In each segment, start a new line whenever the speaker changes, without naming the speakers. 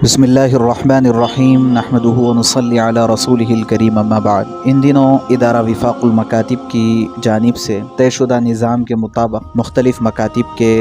बिस्मिल्लाहिर्रहमानिर्रहीम नहमदुहु व नुसल्ली अला रसूलिहिल करीम अम्मा बाद। इन दिनों इदारा विफाकुल मकातिब की जानिब से तयशुदा निज़ाम के मुताबिक मुख्तलिफ़ मकातिब के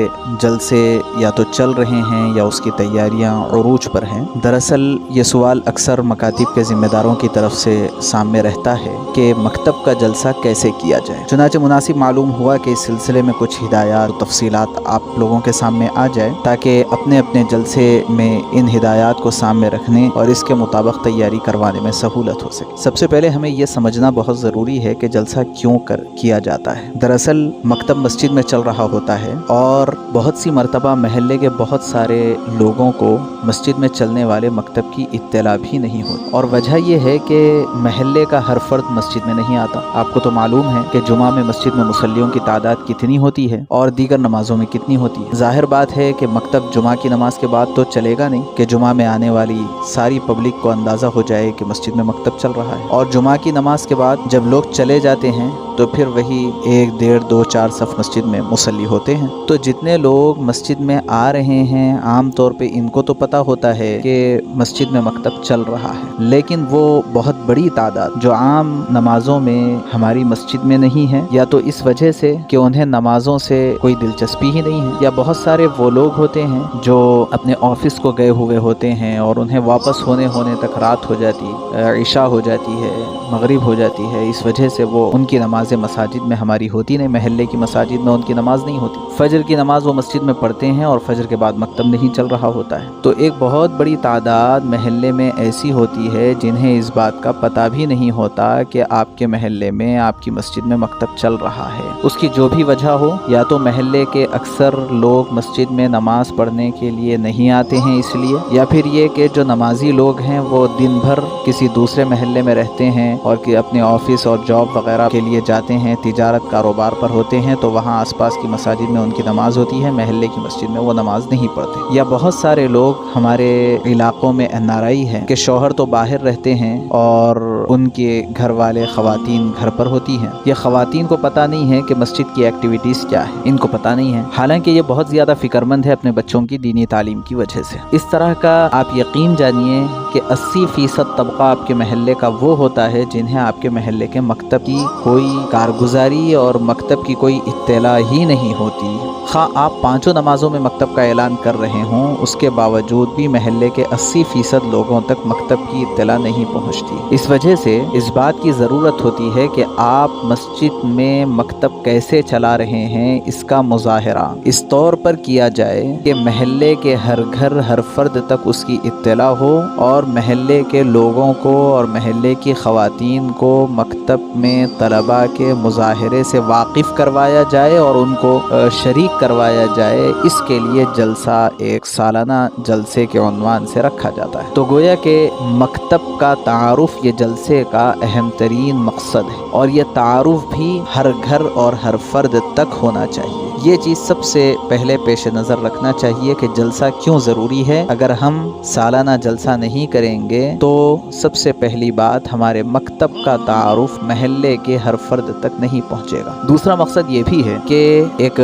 जलसे या तो चल रहे हैं या उसकी तैयारियाँ उरूज पर हैं। दरअसल ये सवाल अक्सर मकातिब के ज़िम्मेदारों की तरफ से सामने रहता है कि मकतब का जलसा कैसे किया जाए। चुनांचे मुनासिब मालूम हुआ कि इस सिलसिले में कुछ हिदायत तफसीलात आप लोगों के सामने आ जाए ताकि अपने अपने जलसे में इन हिदायत को सामने रखने और इसके मुताबिक तैयारी करवाने में सहूलत हो सके। सबसे पहले हमें यह समझना बहुत ज़रूरी है कि जलसा क्यों किया जाता है। दरअसल मकतब मस्जिद में चल रहा होता है और बहुत सी मरतबा महल्ले के बहुत सारे लोगों को मस्जिद में चलने वाले मकतब की इत्तला भी नहीं होती और वजह यह है कि महल्ले का हर फर्द मस्जिद में नहीं आता। आपको तो मालूम है कि जुमा में मस्जिद में मुसल्लियों की तादाद कितनी होती है और दीगर नमाजों में कितनी होती है। जाहिर बात है कि मकतब जुमा की नमाज के बाद तो चलेगा नहीं कि जुमा में आने वाली सारी पब्लिक को अंदाज़ा हो जाए कि मस्जिद में मकतब चल रहा है। और जुमा की नमाज के बाद जब लोग चले जाते हैं तो फिर वही 1, 1.5, 2, 4 सफ़ मस्जिद में मुसल्ली होते हैं। तो जितने लोग मस्जिद में आ रहे हैं आम तौर पे इनको तो पता होता है कि मस्जिद में मकतब चल रहा है, लेकिन वो बहुत बड़ी तादाद जो आम नमाजों में हमारी मस्जिद में नहीं है, या तो इस वजह से कि उन्हें नमाजों से कोई दिलचस्पी ही नहीं है, या बहुत सारे वो लोग होते हैं जो अपने ऑफिस को गए हुए होते हैं और उन्हें वापस होने तक रात हो जाती, इशा हो जाती है, मगरिब हो जाती है। इस वजह से वो उनकी नमाज़ें मसाजिद में हमारी होती नहीं, महल्ले की मसाजिद में उनकी नमाज नहीं होती। फजर की नमाज वो मस्जिद में पढ़ते हैं और फजर के बाद मकतब नहीं चल रहा होता है। तो एक बहुत बड़ी तादाद महल्ले में ऐसी होती है जिन्हें इस बात का पता भी नहीं होता कि आपके महल्ले में आपकी मस्जिद में मकतब चल रहा है। उसकी जो भी वजह हो, या तो महल्ले के अक्सर लोग मस्जिद में नमाज पढ़ने के लिए नहीं आते हैं इसलिए, या फिर ये कि जो नमाजी लोग हैं वो दिन भर किसी दूसरे महल्ले में रहते हैं और कि अपने ऑफिस और जॉब वगैरह के लिए जाते हैं, तिजारत कारोबार पर होते हैं, तो वहाँ आसपास की मसाजिद में उनकी नमाज होती है, महल्ले की मस्जिद में वो नमाज नहीं पढ़ते। या बहुत सारे लोग हमारे इलाकों में NRI हैं कि शौहर तो बाहर रहते हैं और उनके घर वाले ख़वातीन घर पर होती हैं। ये ख़वातीन को पता नहीं है कि मस्जिद की एक्टिविटीज़ क्या है, इनको पता नहीं है, हालांकि ये बहुत ज़्यादा फ़िक्रमंद है अपने बच्चों की दीनी तालीम की वजह से। इस तरह का आप यकीन जानिए कि 80% तबका आपके महल्ले का वो होता है जिन्हें आपके महल्ले के मकतब की कोई कारगुजारी और मकतब की कोई इत्तला ही नहीं होती। हाँ, आप 5 नमाजों में मकतब का ऐलान कर रहे हों, उसके बावजूद भी महल्ले के 80% लोगों तक मकतब की इत्तला नहीं पहुँचती। इस वजह से इस बात की ज़रूरत होती है कि आप मस्जिद में मकतब कैसे चला रहे हैं इसका मुज़ाहरा इस तौर पर किया जाए कि महल्ले के हर घर हर फर्द तक उसकी इत्तला हो और महल्ले के लोगों को और महल्ले की ख़वातीन को मकतब में तलबा के मुज़ाहरे से वाकिफ़ करवाया जाए और उनको शरीक करवाया जाए। इसके लिए जलसा एक सालाना जलसे के उन्वान से रखा जाता है। तो गोया के मकतब का तारुफ ये जलसे का अहम तरीन मकसद है और ये तारुफ भी हर घर और हर फर्द तक होना चाहिए। ये चीज़ सबसे पहले पेश नज़र रखना चाहिए कि जलसा क्यों ज़रूरी है। अगर हम सालाना जलसा नहीं करेंगे तो सबसे पहली बात हमारे मकतब का तारुफ महल्ले के हर फर्द तक नहीं पहुँचेगा। दूसरा मकसद ये भी है कि एक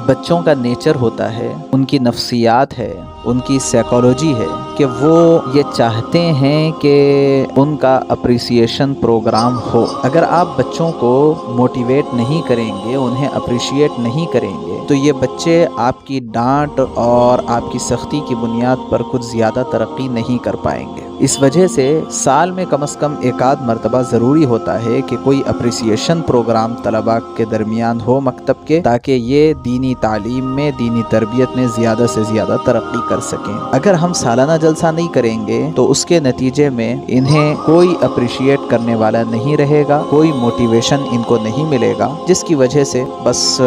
बच्चों का नेचर होता है, उनकी नफ्सियात है, उनकी साइकोलॉजी है कि वो ये चाहते हैं कि उनका अप्रिसिएशन प्रोग्राम हो। अगर आप बच्चों को मोटिवेट नहीं करेंगे, उन्हें अप्रिशिएट नहीं करेंगे, तो ये बच्चे आपकी डांट और आपकी सख्ती की बुनियाद पर कुछ ज़्यादा तरक्की नहीं कर पाएंगे। इस वजह से साल में कम से कम एक आध मरतबा ज़रूरी होता है कि कोई अप्रिसिएशन प्रोग्राम तलबा के दरमियान हो मकतब के, ताकि ये दीनी तालीम में, दीनी तरबियत में ज़्यादा से ज़्यादा तरक्की कर सकें। अगर हम सालाना जलसा नहीं करेंगे तो उसके नतीजे में इन्हें कोई अप्रिशिएट करने वाला नहीं रहेगा, कोई मोटिवेशन इनको नहीं मिलेगा, जिसकी वजह से बस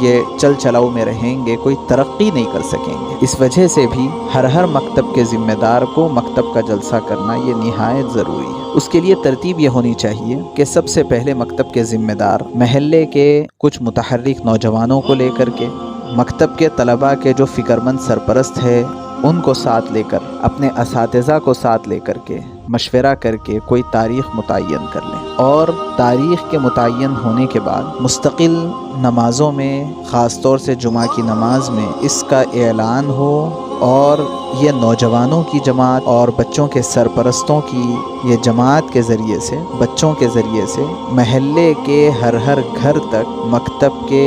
ये चल चलाऊ में रहेंगे, कोई तरक्की नहीं कर सकेंगे। इस वजह से भी हर मकतब के ज़िम्मेदार को मकतब का जलसा करना ये निहायत ज़रूरी है। उसके लिए तरतीब ये होनी चाहिए कि सबसे पहले मकतब के ज़िम्मेदार महल्ले के कुछ मुतहर्रिक नौजवानों को लेकर के, मकतब के तलबा के जो फ़िक्रमंद सरपरस्त है उनको साथ लेकर, अपने असातिज़ा को साथ लेकर के मशवरा करके कोई तारीख़ मुतय्यन कर लें और तारीख़ के मुतय्यन होने के बाद मुस्तकिल नमाज़ों में, ख़ास तौर से जुमा की नमाज में इसका ऐलान हो اور یہ نوجوانوں کی جماعت اور بچوں کے سرپرستوں کی یہ جماعت کے ذریعے سے، بچوں کے ذریعے سے محلے کے ہر گھر تک مکتب کے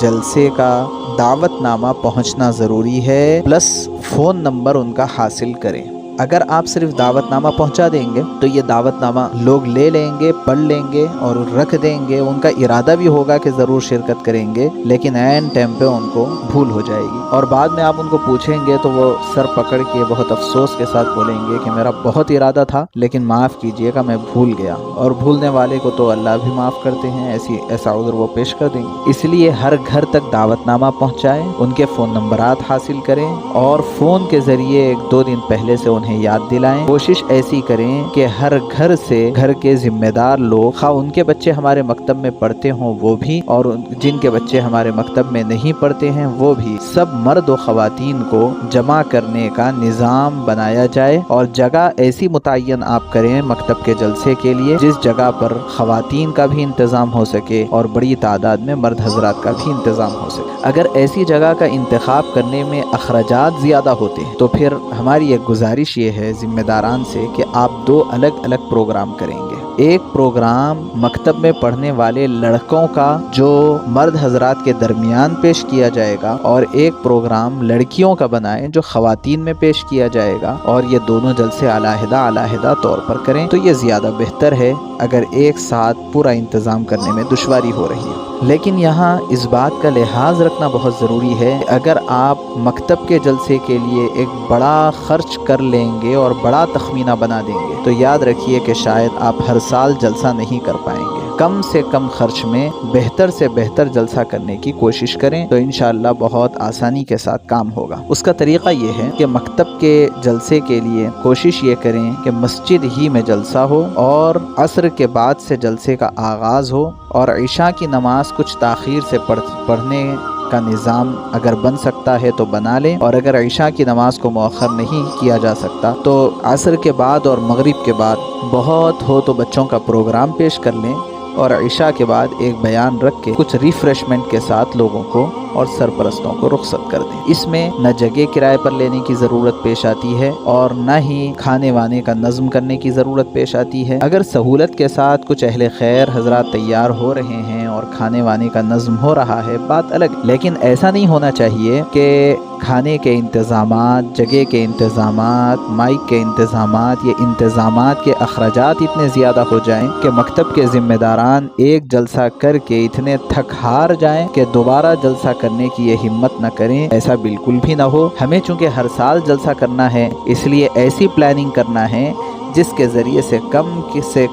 جلسے کا دعوت نامہ پہنچنا ضروری ہے، پلس فون نمبر ان کا حاصل کریں۔ اگر آپ صرف دعوت نامہ پہنچا دیں گے تو یہ دعوت نامہ لوگ لے لیں گے، پڑھ لیں گے اور رکھ دیں گے، ان کا ارادہ بھی ہوگا کہ ضرور شرکت کریں گے، لیکن عین ٹائم پہ ان کو بھول ہو جائے گی، اور بعد میں آپ ان کو پوچھیں گے تو وہ سر پکڑ کے بہت افسوس کے ساتھ بولیں گے کہ میرا بہت ارادہ تھا لیکن معاف کیجیے گا، میں بھول گیا، اور بھولنے والے کو تو اللہ بھی معاف کرتے ہیں، ایسا عذر وہ پیش کر دیں گے۔ اس لیے ہر گھر تک دعوت نامہ پہنچائیں، ان کے فون نمبرات حاصل کریں اور فون کے ذریعے 1-2 دن پہلے سے انہیں یاد دلائیں۔ کوشش ایسی کریں کہ ہر گھر سے گھر کے ذمہ دار لوگ، خواہ ان کے بچے ہمارے مکتب میں پڑھتے ہوں وہ بھی، اور جن کے بچے ہمارے مکتب میں نہیں پڑھتے ہیں وہ بھی، سب مرد و خواتین کو جمع کرنے کا نظام بنایا جائے، اور جگہ ایسی متعین آپ کریں مکتب کے جلسے کے لیے جس جگہ پر خواتین کا بھی انتظام ہو سکے اور بڑی تعداد میں مرد حضرات کا بھی انتظام ہو سکے۔ اگر ایسی جگہ کا انتخاب کرنے میں اخراجات زیادہ ہوتے ہیں تو پھر ہماری ایک گزارش یہ ہے ذمہ داران سے کہ آپ 2 الگ پروگرام کریں گے۔ ایک پروگرام مکتب میں پڑھنے والے لڑکوں کا جو مرد حضرات کے درمیان پیش کیا جائے گا، اور ایک پروگرام لڑکیوں کا بنائیں جو خواتین میں پیش کیا جائے گا، اور یہ دونوں جلسے علیحدہ طور پر کریں تو یہ زیادہ بہتر ہے اگر ایک ساتھ پورا انتظام کرنے میں دشواری ہو رہی ہے۔ لیکن یہاں اس بات کا لحاظ رکھنا بہت ضروری ہے، اگر آپ مکتب کے جلسے کے لیے ایک بڑا خرچ کر لیں گے اور بڑا تخمینہ بنا دیں گے تو یاد رکھیے کہ شاید آپ ہر سال جلسہ نہیں کر پائیں گے۔ کم سے کم خرچ میں بہتر سے بہتر جلسہ کرنے کی کوشش کریں تو انشاءاللہ بہت آسانی کے ساتھ کام ہوگا۔ اس کا طریقہ یہ ہے کہ مکتب کے جلسے کے لیے کوشش یہ کریں کہ مسجد ہی میں جلسہ ہو، اور عصر کے بعد سے جلسے کا آغاز ہو، اور عشاء کی نماز کچھ تاخیر سے پڑھنے کا نظام اگر بن سکتا ہے تو بنا لیں، اور اگر عشاء کی نماز کو مؤخر نہیں کیا جا سکتا تو عصر کے بعد اور مغرب کے بعد بہت ہو تو بچوں کا پروگرام پیش کر لیں، اور عشاء کے بعد ایک بیان رکھ کے کچھ ریفریشمنٹ کے ساتھ لوگوں کو اور سرپرستوں کو رخصت کر دیں۔ اس میں نہ جگہ کرائے پر لینے کی ضرورت پیش آتی ہے اور نہ ہی کھانے وانے کا نظم کرنے کی ضرورت پیش آتی ہے۔ اگر سہولت کے ساتھ کچھ اہل خیر حضرات تیار ہو رہے ہیں اور کھانے وانے کا نظم ہو رہا ہے بات الگ، لیکن ایسا نہیں ہونا چاہیے کہ کھانے کے انتظامات، جگہ کے انتظامات، مائک کے انتظامات، یہ انتظامات کے اخراجات اتنے زیادہ ہو جائیں کہ مکتب کے ذمہ داران ایک جلسہ کر کے اتنے تھک ہار جائیں کہ دوبارہ جلسہ کرنے کی یہ ہمت نہ کریں۔ ایسا بالکل بھی نہ ہو۔ ہمیں چونکہ ہر سال جلسہ کرنا ہے اس لیے ایسی پلاننگ کرنا ہے جس کے ذریعے سے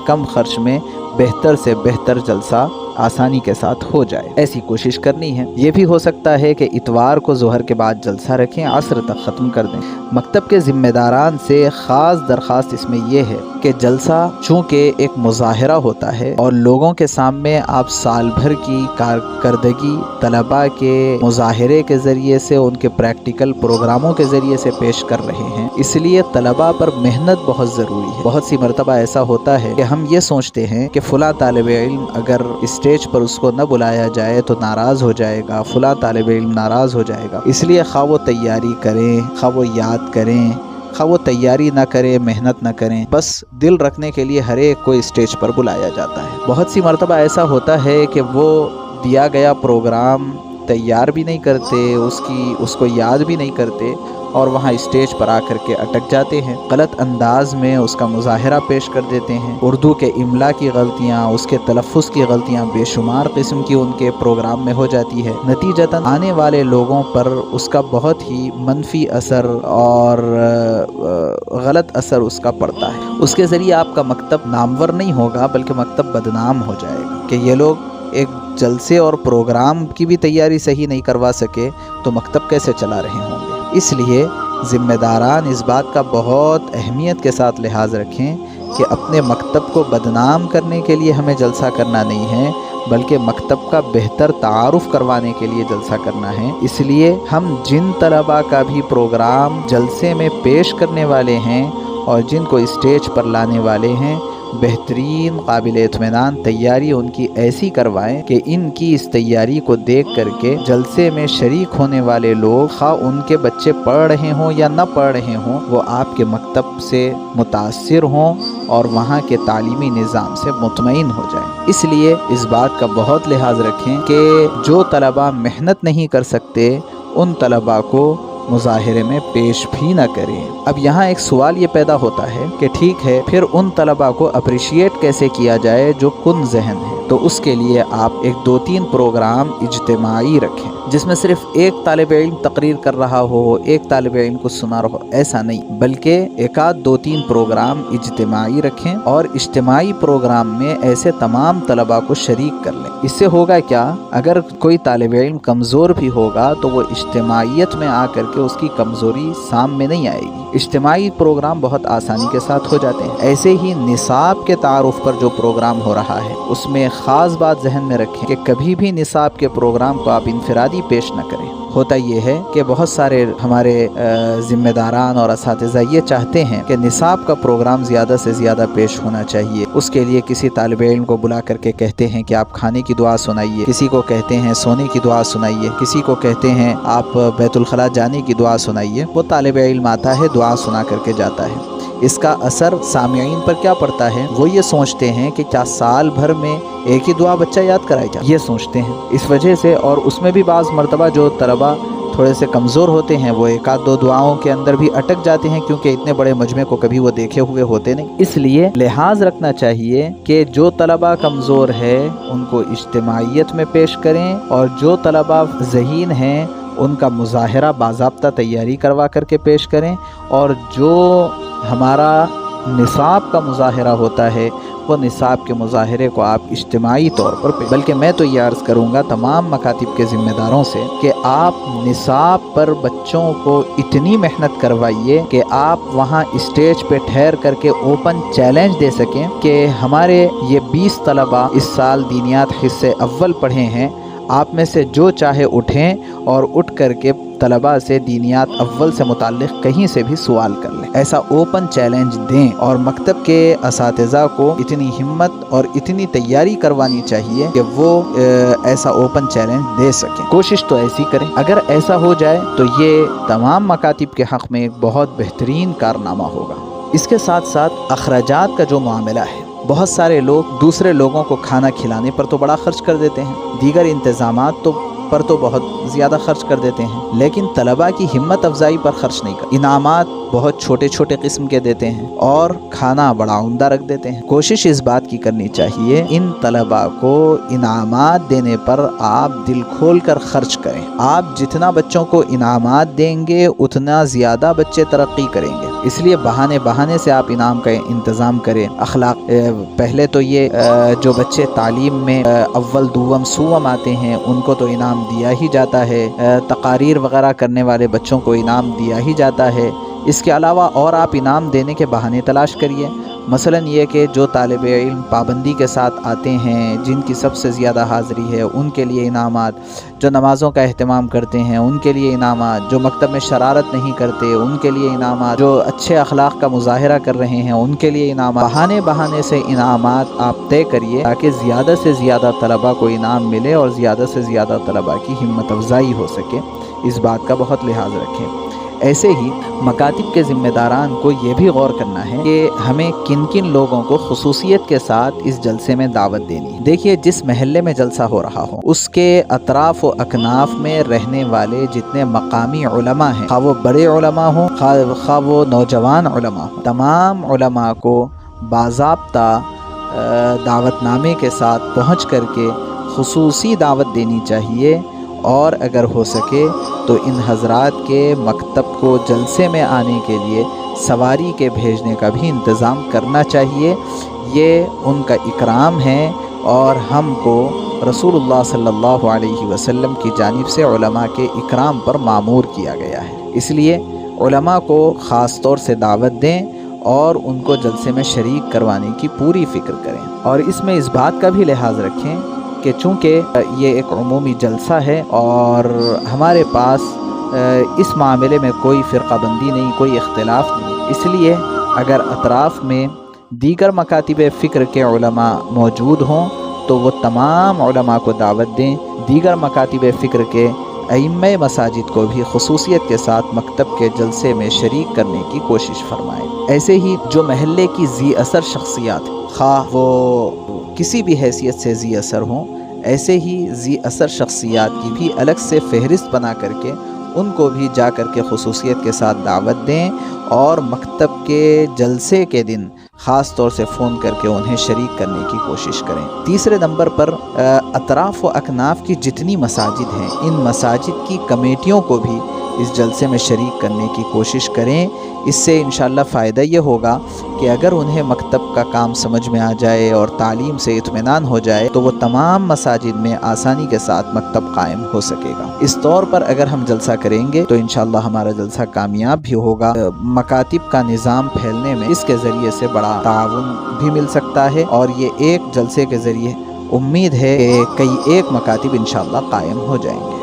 کم خرچ میں بہتر سے بہتر جلسہ آسانی کے ساتھ ہو جائے، ایسی کوشش کرنی ہے۔ یہ بھی ہو سکتا ہے کہ اتوار کو ظہر کے بعد جلسہ رکھیں، عصر تک ختم کر دیں۔ مکتب کے ذمہ داران سے خاص درخواست اس میں یہ ہے کہ جلسہ چونکہ ایک مظاہرہ ہوتا ہے اور لوگوں کے سامنے آپ سال بھر کی کارکردگی طلباء کے مظاہرے کے ذریعے سے، ان کے پریکٹیکل پروگراموں کے ذریعے سے پیش کر رہے ہیں، اس لیے طلباء پر محنت بہت ضروری ہے۔ بہت سی مرتبہ ایسا ہوتا ہے کہ ہم یہ سوچتے ہیں کہ فلاں طالب علم اگر اسٹیج پر اس کو نہ بلایا جائے تو ناراض ہو جائے گا، فلاں طالب علم ناراض ہو جائے گا، اس لیے خواہ وہ تیاری کریں، خواہ وہ یاد کریں، خواہ وہ تیاری نہ کریں، محنت نہ کریں، بس دل رکھنے کے لیے ہر ایک کو اسٹیج پر بلایا جاتا ہے۔ بہت سی مرتبہ ایسا ہوتا ہے کہ وہ دیا گیا پروگرام تیار بھی نہیں کرتے، اس کو یاد بھی نہیں کرتے، اور وہاں اسٹیج پر آ کر کے اٹک جاتے ہیں، غلط انداز میں اس کا مظاہرہ پیش کر دیتے ہیں، اردو کے املا کی غلطیاں، اس کے تلفظ کی غلطیاں بے شمار قسم کی ان کے پروگرام میں ہو جاتی ہے، نتیجتاً آنے والے لوگوں پر اس کا بہت ہی منفی اثر اور غلط اثر اس کا پڑتا ہے۔ اس کے ذریعے آپ کا مکتب نامور نہیں ہوگا بلکہ مکتب بدنام ہو جائے گا کہ یہ لوگ ایک جلسے اور پروگرام کی بھی تیاری صحیح نہیں کروا سکے تو مکتب کیسے چلا رہے ہوں گے۔ اس لیے ذمہ داران اس بات کا بہت اہمیت کے ساتھ لحاظ رکھیں کہ اپنے مکتب کو بدنام کرنے کے لیے ہمیں جلسہ کرنا نہیں ہے بلکہ مکتب کا بہتر تعارف کروانے کے لیے جلسہ کرنا ہے۔ اس لیے ہم جن طلباء کا بھی پروگرام جلسے میں پیش کرنے والے ہیں اور جن کو اسٹیج پر لانے والے ہیں बेहतरीन काबिल इत्मीनान तैयारी उनकी ऐसी करवाएं कि इनकी इस तैयारी को देख करके जलसे में शरीक होने वाले लोग, खा उनके बच्चे पढ़ रहे हों या न पढ़ रहे हों, वो आपके मकतब से मुतासिर हों और वहाँ के तालीमी निज़ाम से मुतमईन हो जाएं। इसलिए इस बात का बहुत लिहाज रखें कि जो तलबा मेहनत नहीं कर सकते उन तलबा को मुज़ाहिरे में पेश भी ना करें। अब यहाँ एक सवाल ये पैदा होता है कि ठीक है, फिर उन तलबा को अप्रिशिएट कैसे किया जाए जो कुन जहन है। तो उसके लिए आप एक 2-3 प्रोग्राम इज्तिमाई रखें जिसमें सिर्फ एक तालिब इल्म तकरीर कर रहा हो, एक तालिब इल्म को सुना रहा हो, ऐसा नहीं, बल्कि एक आध 2-3 प्रोग्राम इज्तिमाई रखें और इज्तिमाई प्रोग्राम में ऐसे तमाम तलबा को शरीक कर लें। इससे होगा क्या, अगर कोई तालिब इल्म कमज़ोर भी होगा तो वो इज्तिमाइयत में आकर के उसकी कमज़ोरी सामने नहीं आएगी। इज्तिमाई प्रोग्राम बहुत आसानी के साथ हो जाते हैं। ऐसे ही निसाब के तारुफ पर जो प्रोग्राम हो रहा है उसमें ख़ास बात जहन में रखें कि कभी भी निसाब के प्रोग्राम को आप इनफरादी पेश न करें। होता ये है कि बहुत सारे हमारे ज़िम्मेदारान और असातिज़ा ये चाहते हैं कि निसाब का प्रोग्राम ज़्यादा से ज़्यादा पेश होना चाहिए। उसके लिए किसी तालिब इल्म को बुला करके कहते हैं कि आप खाने की दुआ सुनाइए, किसी को कहते हैं सोने की दुआ सुनाइए, किसी को कहते हैं आप बैतुल खला जाने की दुआ सुनाइए। वो तालिब इल्म आता है, दुआ सुना करके जाता है। इसका असर सामईन पर क्या पड़ता है, वो ये सोचते हैं कि क्या साल भर में एक ही दुआ बच्चा याद कराई जाए, ये सोचते हैं। इस वजह से, और उसमें भी बाज़ मरतबा जो तलबा थोड़े से कमज़ोर होते हैं वो एक आध 2 दुआओं के अंदर भी अटक जाते हैं, क्योंकि इतने बड़े मजमे को कभी वो देखे हुए होते नहीं। इसलिए लिहाज रखना चाहिए कि जो तलबा कमज़ोर है उनको इज्तिमाइयत में पेश करें, और जो तलबा ज़हीन हैं उनका मुज़ाहिरा बाज़ाब्ता तैयारी करवा करके पेश करें। और जो हमारा निसाब का मुज़ाहिरा होता है वो निसाब के मुज़ाहिरे को आप इज्तिमाई तौर पर बल्कि मैं तो ये अर्ज़ करूँगा तमाम मकातिब के ज़िम्मेदारों से कि आप निसाब पर बच्चों को इतनी मेहनत करवाइए कि आप वहाँ स्टेज पे ठहर करके ओपन चैलेंज दे सकें कि हमारे ये 20 तलबा इस साल दीनियात हिस्से अव्वल पढ़े हैं, आप में से जो चाहे उठें और उठ करके तलबा से दीनियात अव्वल से मुताल्लिक़ कहीं से भी सवाल कर लें। ऐसा ओपन चैलेंज दें और मकतब के असातिज़ा को इतनी हिम्मत और इतनी तैयारी करवानी चाहिए कि वो ऐसा ओपन चैलेंज दे सकें। कोशिश तो ऐसी करें। अगर ऐसा हो जाए तो ये तमाम मकातिब के हक़ में एक बहुत बेहतरीन कारनामा होगा। इसके साथ साथ अखराजात का जो मामला है, बहुत सारे लोग दूसरे लोगों को खाना खिलाने पर तो बड़ा खर्च कर देते हैं, दीगर इंतज़ामात पर तो बहुत ज़्यादा खर्च कर देते हैं, लेकिन तलबा की हिम्मत अफजाई पर खर्च नहीं कर। इनामात बहुत छोटे छोटे किस्म के देते हैं और खाना बड़ा उम्दा रख देते हैं। कोशिश इस बात की करनी चाहिए इन तलबा को इनामात देने पर आप दिल खोल कर खर्च करें। आप जितना बच्चों को इनामात देंगे उतना ज़्यादा बच्चे तरक्की करेंगे। इसलिए बहाने से आप इनाम का इंतज़ाम करें। अखलाक पहले तो ये जो बच्चे तालीम में अव्वल दुवम सुवम आते हैं उनको तो इनाम दिया ही जाता है, तकारीर वगैरह करने वाले बच्चों को इनाम दिया ही जाता है। इसके अलावा और आप इनाम देने के बहाने तलाश करिए। मसलन ये कि जो तालिब इल्म पाबंदी के साथ आते हैं, जिनकी सबसे ज़्यादा हाज़िरी है, उनके लिए इनामात, जो नमाज़ों का अहतमाम करते हैं उनके लिए इनामात, जो मकतब में शरारत नहीं करते उनके लिए इनामात, जो अच्छे अखलाक का मुज़ाहिरा कर रहे हैं उनके लिए इनामात। बहाने से इनामात आप तय करिए ताकि ज़्यादा से ज़्यादा तलबा को इनाम मिले और ज़्यादा से ज़्यादा तलबा की हिम्मत अफजाई हो सके। इस बात का बहुत लिहाज रखें। ऐसे ही मकातिब के ज़िम्मेदारान को ये भी गौर करना है कि हमें किन किन लोगों को खुसूसियत के साथ इस जलसे में दावत देनी है। देखिए, जिस महल्ले में जलसा हो रहा हो उसके अतराफ़ व अकनाफ में रहने वाले जितने मकामी उलमा हैं, खा वो बड़े उलमा हों खा वो नौजवान उलमा हों, तमाम उलमा को बाज़ाब्ता दावतनामे के साथ पहुँच करके खुसूसी दावत देनी चाहिए। और अगर हो सके तो इन हज़रात के मकतब को जलसे में आने के लिए सवारी के भेजने का भी इंतज़ाम करना चाहिए। ये उनका इकराम है और हमको रसूलुल्लाह सल्लल्लाहु अलैहि वसल्लम की जानिब से उलमा के इकराम पर मामूर किया गया है। इसलिए उलमा को ख़ास तौर से दावत दें और उनको जलसे में शरीक करवाने की पूरी फ़िक्र करें। और इसमें इस बात का भी लिहाज रखें कि चूँकि ये एक उमूमी जलसा है और हमारे पास इस मामले में कोई फ़िरक़ाबंदी नहीं, कोई इख्तिलाफ़ नहीं, इसलिए अगर अतराफ़ में دیگر مکاتب فکر کے علماء موجود ہوں تو وہ تمام علماء کو دعوت دیں۔ دیگر مکاتب فکر کے ائمہ مساجد کو بھی خصوصیت کے ساتھ مکتب کے جلسے میں شریک کرنے کی کوشش فرمائیں۔ ایسے ہی جو محلے کی ذی اثر شخصیات، خواہ وہ کسی بھی حیثیت سے ذی اثر ہوں، ایسے ہی ذی اثر شخصیات کی بھی الگ سے فہرست بنا کر کے ان کو بھی جا کر کے خصوصیت کے ساتھ دعوت دیں، اور مکتب کے جلسے کے دن خاص طور سے فون کر کے انہیں شریک کرنے کی کوشش کریں۔ تیسرے نمبر پر اطراف و اکناف کی جتنی مساجد ہیں، ان مساجد کی کمیٹیوں کو بھی اس جلسے میں شریک کرنے کی کوشش کریں۔ اس سے انشاءاللہ فائدہ یہ ہوگا کہ اگر انہیں مکتب کا کام سمجھ میں آ جائے اور تعلیم سے اطمینان ہو جائے تو وہ تمام مساجد میں آسانی کے ساتھ مکتب قائم ہو سکے گا۔ اس طور پر اگر ہم جلسہ کریں گے تو انشاءاللہ ہمارا جلسہ کامیاب بھی ہوگا۔ مکاتب کا نظام پھیلنے میں اس کے ذریعے سے بڑا تعاون بھی مل سکتا ہے، اور یہ ایک جلسے کے ذریعے امید ہے کہ کئی ایک مکاتب انشاءاللہ قائم ہو جائیں گے۔